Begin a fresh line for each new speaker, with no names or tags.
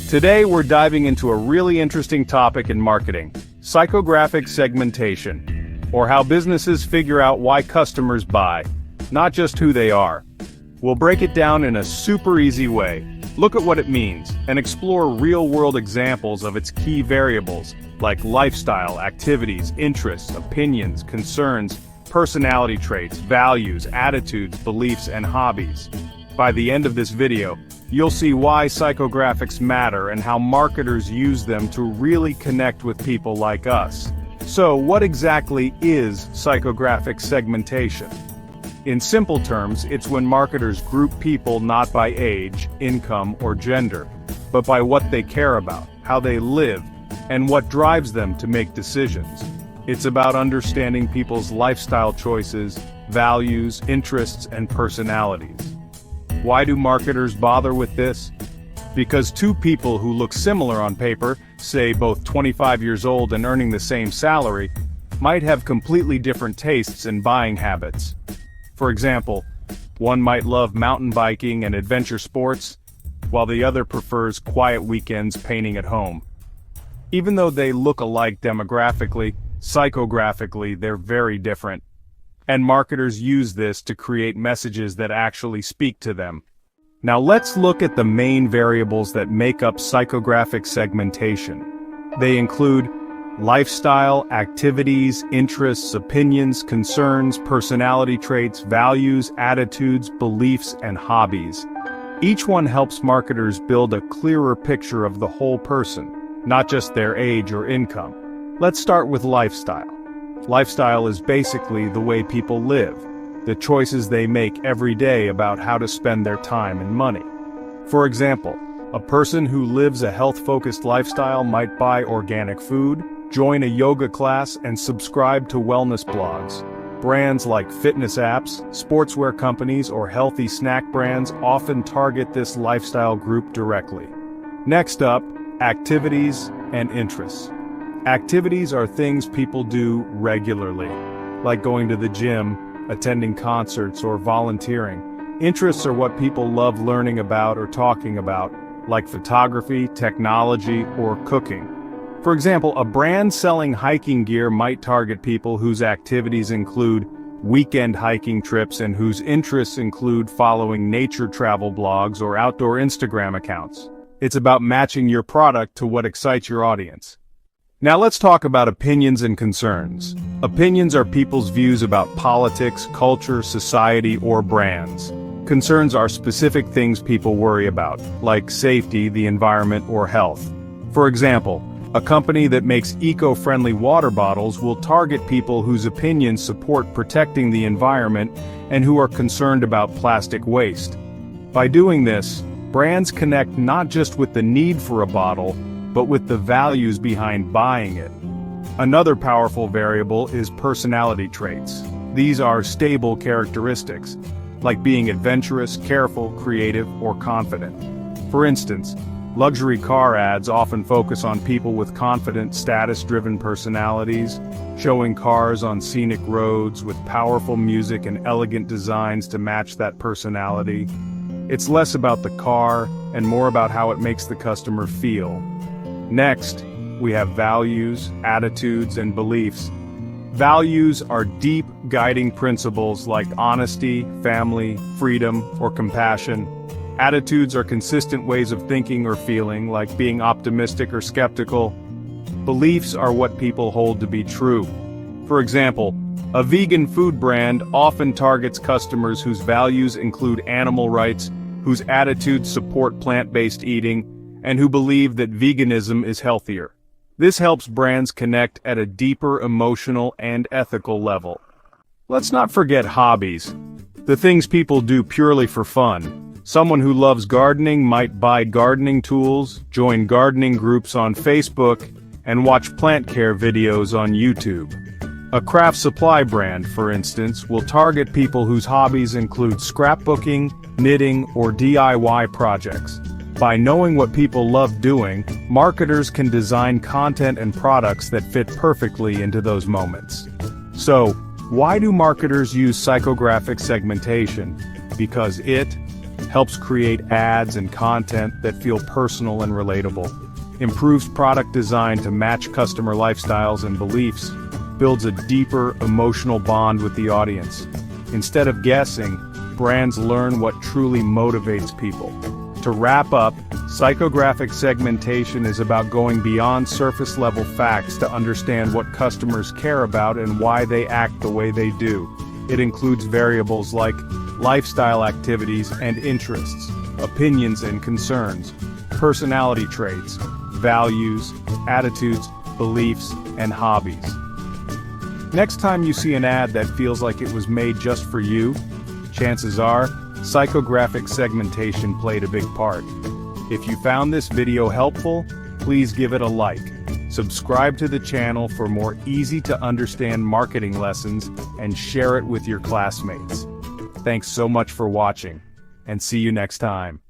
Today we're diving into a really interesting topic in marketing, psychographic segmentation, or how businesses figure out why customers buy, not just who they are. We'll break it down in a super easy way, look at what it means, and explore real-world examples of its key variables, like lifestyle, activities, interests, opinions, concerns, personality traits, values, attitudes, beliefs, and hobbies. By the end of this video, you'll see why psychographics matter and how marketers use them to really connect with people like us. So, what exactly is psychographic segmentation? In simple terms, it's when marketers group people not by age, income, or gender, but by what they care about, how they live, and what drives them to make decisions. It's about understanding people's lifestyle choices, values, interests, and personalities. Why do marketers bother with this? Because two people who look similar on paper, say both 25 years old and earning the same salary, might have completely different tastes and buying habits. For example, one might love mountain biking and adventure sports, while the other prefers quiet weekends painting at home. Even though they look alike demographically, psychographically they're very different. And marketers use this to create messages that actually speak to them. Now let's look at the main variables that make up psychographic segmentation. They include lifestyle, activities, interests, opinions, concerns, personality traits, values, attitudes, beliefs, and hobbies. Each one helps marketers build a clearer picture of the whole person, not just their age or income. Let's start with lifestyle. Lifestyle is basically the way people live, the choices they make every day about how to spend their time and money. For example, a person who lives a health-focused lifestyle might buy organic food, join a yoga class, and subscribe to wellness blogs. Brands like fitness apps, sportswear companies, or healthy snack brands often target this lifestyle group directly. Next up, activities and interests. Activities are things people do regularly, like going to the gym, attending concerts, or volunteering. Interests are what people love learning about or talking about, like photography, technology, or cooking. For example, a brand selling hiking gear might target people whose activities include weekend hiking trips and whose interests include following nature travel blogs or outdoor Instagram accounts. It's about matching your product to what excites your audience. Now let's talk about opinions and concerns. Opinions are people's views about politics, culture, society, or brands. Concerns are specific things people worry about, like safety, the environment, or health. For example, a company that makes eco-friendly water bottles will target people whose opinions support protecting the environment and who are concerned about plastic waste. By doing this, brands connect not just with the need for a bottle, but with the values behind buying it. Another powerful variable is personality traits. These are stable characteristics, like being adventurous, careful, creative, or confident. For instance, luxury car ads often focus on people with confident, status-driven personalities, showing cars on scenic roads with powerful music and elegant designs to match that personality. It's less about the car and more about how it makes the customer feel. Next, we have values, attitudes, and beliefs. Values are deep, guiding principles like honesty, family, freedom, or compassion. Attitudes are consistent ways of thinking or feeling, like being optimistic or skeptical. Beliefs are what people hold to be true. For example, a vegan food brand often targets customers whose values include animal rights, whose attitudes support plant-based eating, and who believe that veganism is healthier. This helps brands connect at a deeper emotional and ethical level. Let's not forget hobbies, the things people do purely for fun. Someone who loves gardening might buy gardening tools, join gardening groups on Facebook, and watch plant care videos on YouTube. A craft supply brand, for instance, will target people whose hobbies include scrapbooking, knitting, or DIY projects. By knowing what people love doing, marketers can design content and products that fit perfectly into those moments. So, why do marketers use psychographic segmentation? Because it helps create ads and content that feel personal and relatable, improves product design to match customer lifestyles and beliefs, builds a deeper emotional bond with the audience. Instead of guessing, brands learn what truly motivates people. To wrap up, psychographic segmentation is about going beyond surface-level facts to understand what customers care about and why they act the way they do. It includes variables like lifestyle activities and interests, opinions and concerns, personality traits, values, attitudes, beliefs, and hobbies. Next time you see an ad that feels like it was made just for you, chances are, psychographic segmentation played a big part. If you found this video helpful, please give it a like. Subscribe to the channel for more easy-to-understand marketing lessons and share it with your classmates. Thanks so much for watching, and see you next time.